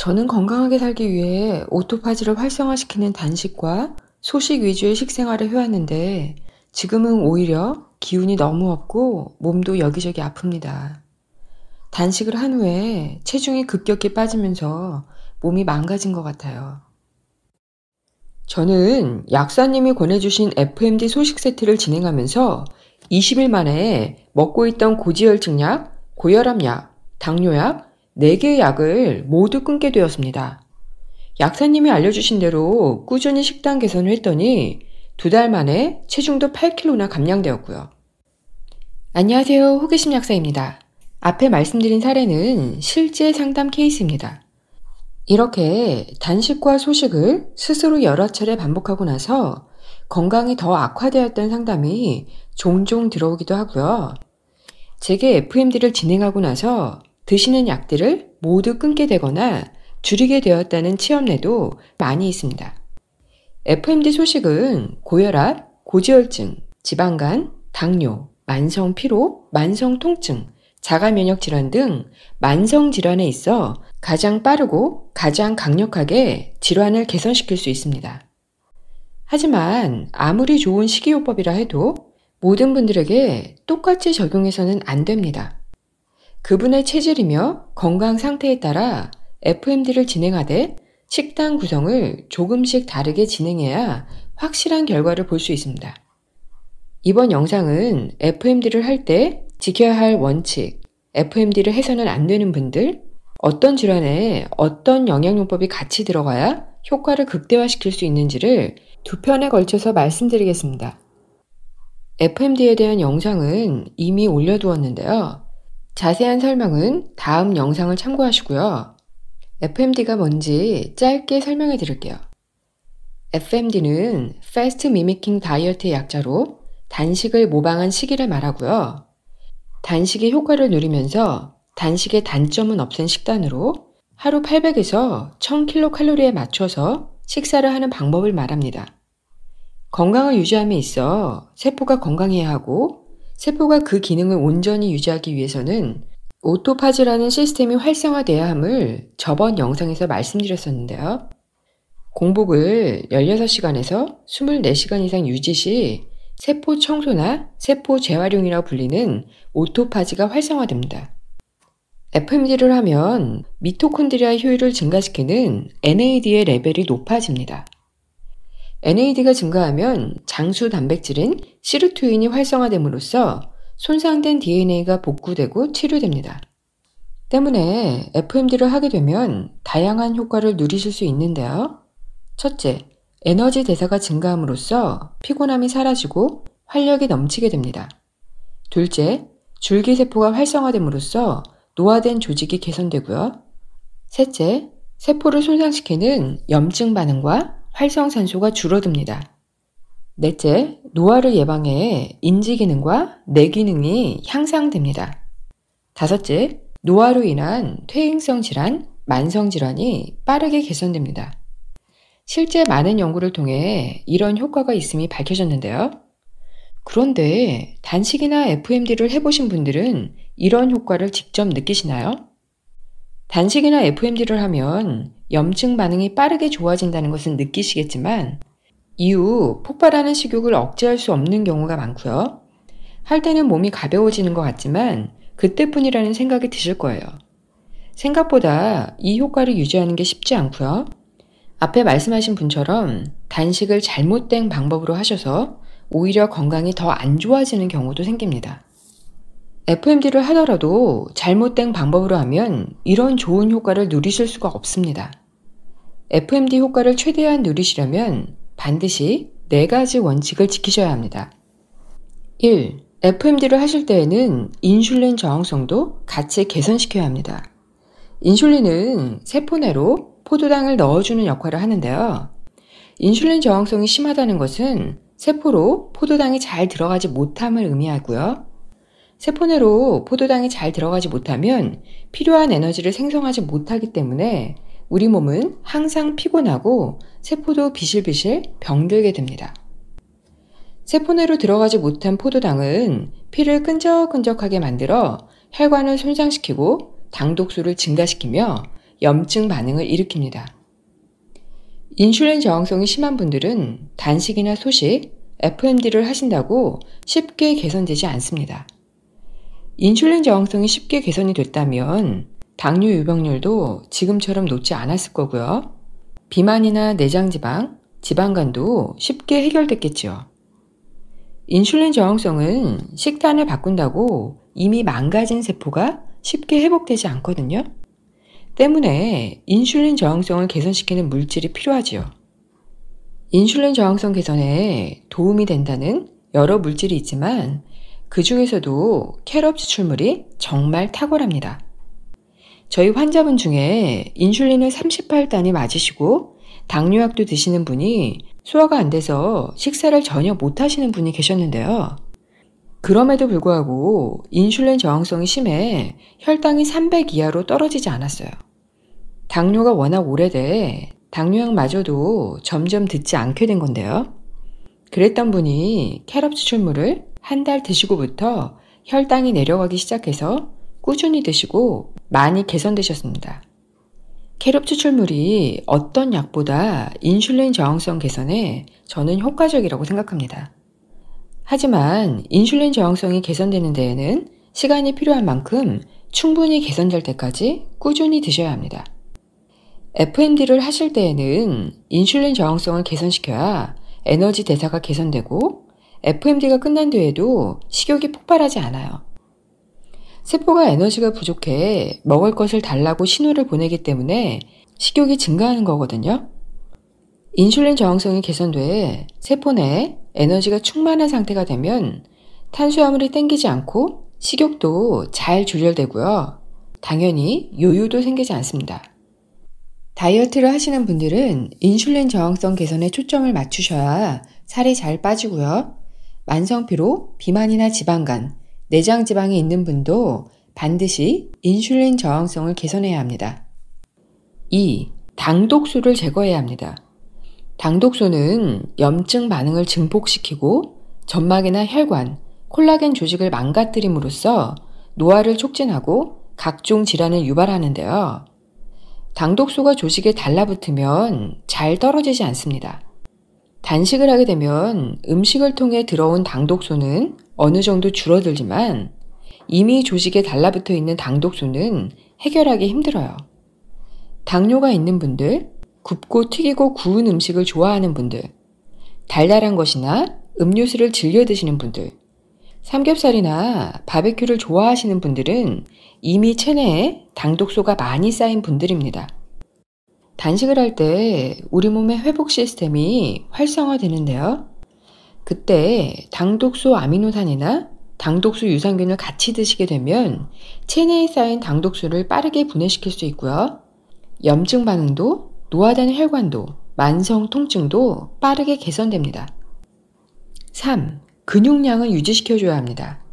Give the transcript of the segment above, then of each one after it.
저는 건강하게 살기 위해 오토파지를 활성화시키는 단식과 소식 위주의 식생활을 해왔는데 지금은 오히려 기운이 너무 없고 몸도 여기저기 아픕니다. 단식을 한 후에 체중이 급격히 빠지면서 몸이 망가진 것 같아요. 저는 약사님이 권해주신 FMD 소식 세트를 진행하면서 20일 만에 먹고 있던 고지혈증 약, 고혈압 약, 당뇨약, 4개의 약을 모두 끊게 되었습니다. 약사님이 알려주신 대로 꾸준히 식단 개선을 했더니 2달 만에 체중도 8kg나 감량되었고요. 안녕하세요. 호기심 약사입니다. 앞에 말씀드린 사례는 실제 상담 케이스입니다. 이렇게 단식과 소식을 스스로 여러 차례 반복하고 나서 건강이 더 악화되었던 상담이 종종 들어오기도 하고요. 제게 FMD를 진행하고 나서 드시는 약들을 모두 끊게 되거나 줄이게 되었다는 체험례도 많이 있습니다. FMD 소식은 고혈압, 고지혈증, 지방간, 당뇨, 만성 피로, 만성 통증, 자가 면역 질환 등 만성 질환에 있어 가장 빠르고 가장 강력하게 질환을 개선시킬 수 있습니다. 하지만 아무리 좋은 식이요법이라 해도 모든 분들에게 똑같이 적용해서는 안 됩니다. 그분의 체질이며 건강 상태에 따라 FMD를 진행하되 식단 구성을 조금씩 다르게 진행해야 확실한 결과를 볼 수 있습니다. 이번 영상은 FMD를 할 때 지켜야 할 원칙, FMD를 해서는 안 되는 분들, 어떤 질환에 어떤 영양요법이 같이 들어가야 효과를 극대화시킬 수 있는지를 2편에 걸쳐서 말씀드리겠습니다. FMD에 대한 영상은 이미 올려두었는데요. 자세한 설명은 다음 영상을 참고하시고요. FMD가 뭔지 짧게 설명해 드릴게요. FMD는 Fast Mimicking Diet의 약자로 단식을 모방한 식이를 말하고요. 단식의 효과를 누리면서 단식의 단점은 없앤 식단으로 하루 800에서 1000kcal에 맞춰서 식사를 하는 방법을 말합니다. 건강을 유지함에 있어 세포가 건강해야 하고 세포가 그 기능을 온전히 유지하기 위해서는 오토파지라는 시스템이 활성화돼야 함을 저번 영상에서 말씀드렸었는데요. 공복을 16시간에서 24시간 이상 유지 시 세포 청소나 세포 재활용이라고 불리는 오토파지가 활성화됩니다. FMD를 하면 미토콘드리아 효율을 증가시키는 NAD의 레벨이 높아집니다. NAD가 증가하면 장수 단백질인 시르투인이 활성화됨으로써 손상된 DNA가 복구되고 치료됩니다. 때문에 FMD를 하게 되면 다양한 효과를 누리실 수 있는데요. 첫째, 에너지 대사가 증가함으로써 피곤함이 사라지고 활력이 넘치게 됩니다. 둘째, 줄기세포가 활성화됨으로써 노화된 조직이 개선되고요. 셋째, 세포를 손상시키는 염증 반응과 활성산소가 줄어듭니다. 넷째, 노화를 예방해 인지기능과 뇌기능이 향상됩니다. 다섯째, 노화로 인한 퇴행성 질환, 만성질환이 빠르게 개선됩니다. 실제 많은 연구를 통해 이런 효과가 있음이 밝혀졌는데요. 그런데 단식이나 FMD를 해보신 분들은 이런 효과를 직접 느끼시나요? 단식이나 FMD를 하면 염증 반응이 빠르게 좋아진다는 것은 느끼시겠지만 이후 폭발하는 식욕을 억제할 수 없는 경우가 많고요. 할 때는 몸이 가벼워지는 것 같지만 그때뿐이라는 생각이 드실 거예요. 생각보다 이 효과를 유지하는 게 쉽지 않고요. 앞에 말씀하신 분처럼 단식을 잘못된 방법으로 하셔서 오히려 건강이 더 안 좋아지는 경우도 생깁니다. FMD를 하더라도 잘못된 방법으로 하면 이런 좋은 효과를 누리실 수가 없습니다. FMD 효과를 최대한 누리시려면 반드시 4가지 원칙을 지키셔야 합니다. 1. FMD를 하실 때에는 인슐린 저항성도 같이 개선시켜야 합니다. 인슐린은 세포 내로 포도당을 넣어주는 역할을 하는데요. 인슐린 저항성이 심하다는 것은 세포로 포도당이 잘 들어가지 못함을 의미하고요. 세포 내로 포도당이 잘 들어가지 못하면 필요한 에너지를 생성하지 못하기 때문에 우리 몸은 항상 피곤하고 세포도 비실비실 병들게 됩니다. 세포 내로 들어가지 못한 포도당은 피를 끈적끈적하게 만들어 혈관을 손상시키고 당독소를 증가시키며 염증 반응을 일으킵니다. 인슐린 저항성이 심한 분들은 단식이나 소식, FMD를 하신다고 쉽게 개선되지 않습니다. 인슐린 저항성이 쉽게 개선이 됐다면 당뇨 유병률도 지금처럼 높지 않았을 거고요. 비만이나 내장지방, 지방간도 쉽게 해결됐겠죠. 인슐린 저항성은 식단을 바꾼다고 이미 망가진 세포가 쉽게 회복되지 않거든요. 때문에 인슐린 저항성을 개선시키는 물질이 필요하지요. 인슐린 저항성 개선에 도움이 된다는 여러 물질이 있지만 그 중에서도 캐럿 추출물이 정말 탁월합니다. 저희 환자분 중에 인슐린을 38단위 맞으시고 당뇨약도 드시는 분이 소화가 안 돼서 식사를 전혀 못 하시는 분이 계셨는데요. 그럼에도 불구하고 인슐린 저항성이 심해 혈당이 300 이하로 떨어지지 않았어요. 당뇨가 워낙 오래돼 당뇨약마저도 점점 듣지 않게 된 건데요. 그랬던 분이 캐럿 추출물을 한 달 드시고부터 혈당이 내려가기 시작해서 꾸준히 드시고 많이 개선되셨습니다. 캐럿 추출물이 어떤 약보다 인슐린 저항성 개선에 저는 효과적이라고 생각합니다. 하지만 인슐린 저항성이 개선되는 데에는 시간이 필요한 만큼 충분히 개선될 때까지 꾸준히 드셔야 합니다. FMD를 하실 때에는 인슐린 저항성을 개선시켜야 에너지 대사가 개선되고 FMD가 끝난 뒤에도 식욕이 폭발하지 않아요. 세포가 에너지가 부족해 먹을 것을 달라고 신호를 보내기 때문에 식욕이 증가하는 거거든요. 인슐린 저항성이 개선돼 세포 내에 에너지가 충만한 상태가 되면 탄수화물이 땡기지 않고 식욕도 잘 조절되고요. 당연히 요요도 생기지 않습니다. 다이어트를 하시는 분들은 인슐린 저항성 개선에 초점을 맞추셔야 살이 잘 빠지고요. 만성피로, 비만이나 지방간, 내장 지방이 있는 분도 반드시 인슐린 저항성을 개선해야 합니다. 2. 당독소를 제거해야 합니다. 당독소는 염증 반응을 증폭시키고 점막이나 혈관, 콜라겐 조직을 망가뜨림으로써 노화를 촉진하고 각종 질환을 유발하는데요. 당독소가 조직에 달라붙으면 잘 떨어지지 않습니다. 단식을 하게 되면 음식을 통해 들어온 당독소는 어느 정도 줄어들지만 이미 조직에 달라붙어 있는 당독소는 해결하기 힘들어요. 당뇨가 있는 분들, 굽고 튀기고 구운 음식을 좋아하는 분들, 달달한 것이나 음료수를 즐겨 드시는 분들, 삼겹살이나 바베큐를 좋아하시는 분들은 이미 체내에 당독소가 많이 쌓인 분들입니다. 단식을 할 때 우리 몸의 회복 시스템이 활성화되는데요. 그때 당독소 아미노산이나 당독소 유산균을 같이 드시게 되면 체내에 쌓인 당독소를 빠르게 분해시킬 수 있고요. 염증 반응도, 노화된 혈관도, 만성 통증도 빠르게 개선됩니다. 3. 근육량을 유지시켜줘야 합니다.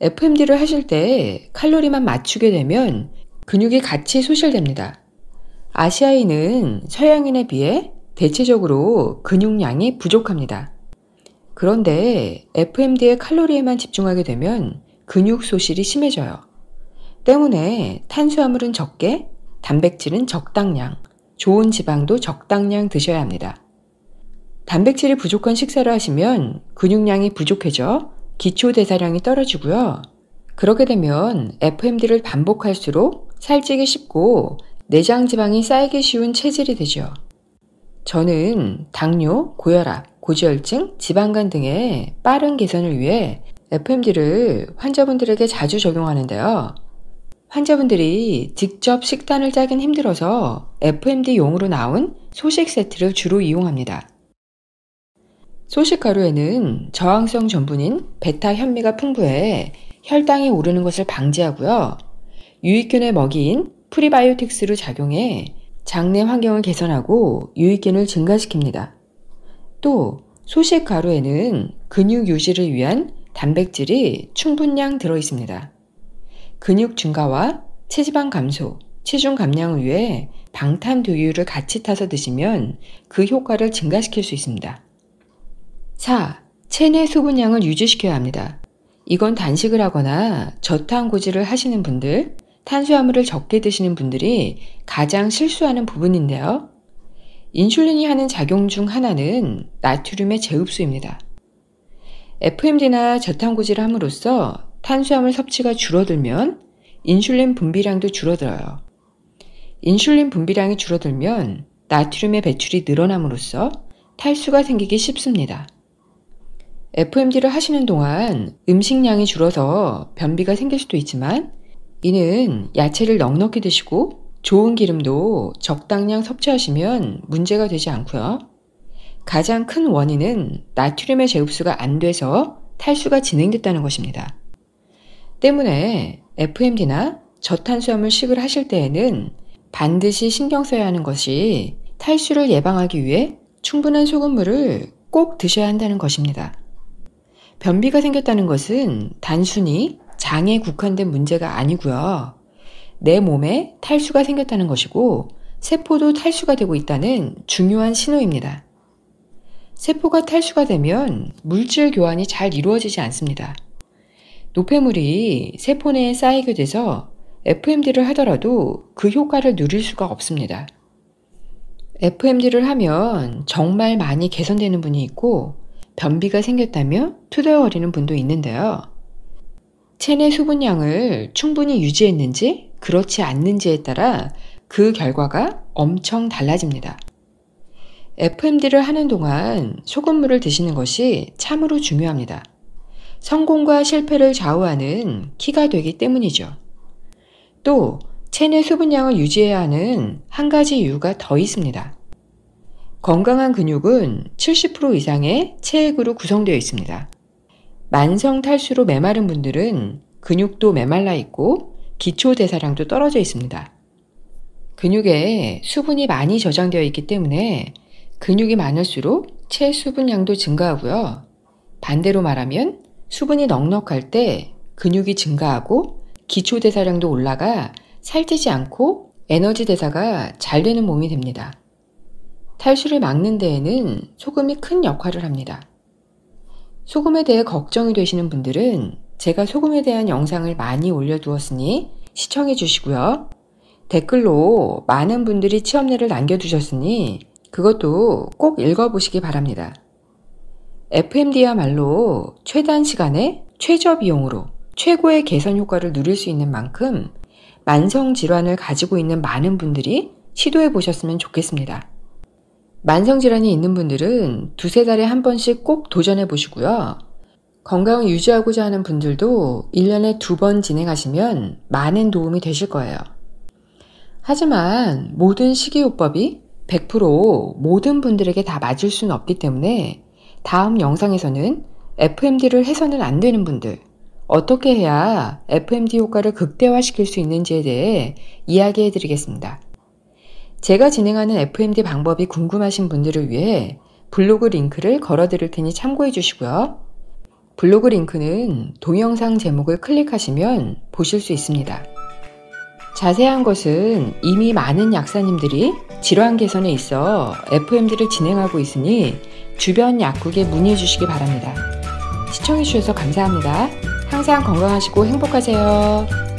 FMD를 하실 때 칼로리만 맞추게 되면 근육이 같이 소실됩니다. 아시아인은 서양인에 비해 대체적으로 근육량이 부족합니다. 그런데 FMD의 칼로리에만 집중하게 되면 근육 소실이 심해져요. 때문에 탄수화물은 적게, 단백질은 적당량, 좋은 지방도 적당량 드셔야 합니다. 단백질이 부족한 식사를 하시면 근육량이 부족해져 기초 대사량이 떨어지고요. 그렇게 되면 FMD를 반복할수록 살찌기 쉽고 내장 지방이 쌓이기 쉬운 체질이 되죠. 저는 당뇨, 고혈압, 고지혈증, 지방간 등의 빠른 개선을 위해 FMD를 환자분들에게 자주 적용하는데요. 환자분들이 직접 식단을 짜긴 힘들어서 FMD용으로 나온 소식 세트를 주로 이용합니다. 소식 가루에는 저항성 전분인 베타 현미가 풍부해 혈당이 오르는 것을 방지하고요. 유익균의 먹이인 프리바이오틱스로 작용해 장내 환경을 개선하고 유익균을 증가시킵니다. 또 소식 가루에는 근육 유지를 위한 단백질이 충분량 들어 있습니다. 근육 증가와 체지방 감소, 체중 감량을 위해 방탄두유를 같이 타서 드시면 그 효과를 증가시킬 수 있습니다. 4. 체내 수분량을 유지시켜야 합니다. 이건 단식을 하거나 저탄고지를 하시는 분들, 탄수화물을 적게 드시는 분들이 가장 실수하는 부분인데요. 인슐린이 하는 작용 중 하나는 나트륨의 재흡수입니다. FMD나 저탄고지를 함으로써 탄수화물 섭취가 줄어들면 인슐린 분비량도 줄어들어요. 인슐린 분비량이 줄어들면 나트륨의 배출이 늘어남으로써 탈수가 생기기 쉽습니다. FMD를 하시는 동안 음식량이 줄어서 변비가 생길 수도 있지만 이는 야채를 넉넉히 드시고 좋은 기름도 적당량 섭취하시면 문제가 되지 않고요. 가장 큰 원인은 나트륨의 재흡수가 안 돼서 탈수가 진행됐다는 것입니다. 때문에 FMD나 저탄수화물식을 하실 때에는 반드시 신경 써야 하는 것이 탈수를 예방하기 위해 충분한 소금물을 꼭 드셔야 한다는 것입니다. 변비가 생겼다는 것은 단순히 장에 국한된 문제가 아니고요. 내 몸에 탈수가 생겼다는 것이고 세포도 탈수가 되고 있다는 중요한 신호입니다. 세포가 탈수가 되면 물질 교환이 잘 이루어지지 않습니다. 노폐물이 세포 내에 쌓이게 돼서 FMD를 하더라도 그 효과를 누릴 수가 없습니다. FMD를 하면 정말 많이 개선되는 분이 있고 변비가 생겼다며 투덜거리는 분도 있는데요. 체내 수분량을 충분히 유지했는지 그렇지 않는지에 따라 그 결과가 엄청 달라집니다. FMD를 하는 동안 소금물을 드시는 것이 참으로 중요합니다. 성공과 실패를 좌우하는 키가 되기 때문이죠. 또 체내 수분량을 유지해야 하는 한 가지 이유가 더 있습니다. 건강한 근육은 70% 이상의 체액으로 구성되어 있습니다. 만성 탈수로 메마른 분들은 근육도 메말라 있고 기초 대사량도 떨어져 있습니다. 근육에 수분이 많이 저장되어 있기 때문에 근육이 많을수록 체수분량도 증가하고요. 반대로 말하면 수분이 넉넉할 때 근육이 증가하고 기초 대사량도 올라가 살찌지 않고 에너지 대사가 잘 되는 몸이 됩니다. 탈수를 막는 데에는 소금이 큰 역할을 합니다. 소금에 대해 걱정이 되시는 분들은 제가 소금에 대한 영상을 많이 올려두었으니 시청해 주시고요. 댓글로 많은 분들이 취업례를 남겨두셨으니 그것도 꼭 읽어보시기 바랍니다. FMD야말로 최단 시간에 최저 비용으로 최고의 개선 효과를 누릴 수 있는 만큼 만성 질환을 가지고 있는 많은 분들이 시도해 보셨으면 좋겠습니다. 만성 질환이 있는 분들은 두세 달에 한 번씩 꼭 도전해 보시고요. 건강을 유지하고자 하는 분들도 1년에 2번 진행하시면 많은 도움이 되실 거예요. 하지만 모든 식이요법이 100% 모든 분들에게 다 맞을 수는 없기 때문에 다음 영상에서는 FMD를 해서는 안 되는 분들, 어떻게 해야 FMD 효과를 극대화시킬 수 있는지에 대해 이야기해 드리겠습니다. 제가 진행하는 FMD 방법이 궁금하신 분들을 위해 블로그 링크를 걸어 드릴 테니 참고해 주시고요. 블로그 링크는 동영상 제목을 클릭하시면 보실 수 있습니다. 자세한 것은 이미 많은 약사님들이 질환 개선에 있어 FMD를 진행하고 있으니 주변 약국에 문의해 주시기 바랍니다. 시청해 주셔서 감사합니다. 항상 건강하시고 행복하세요.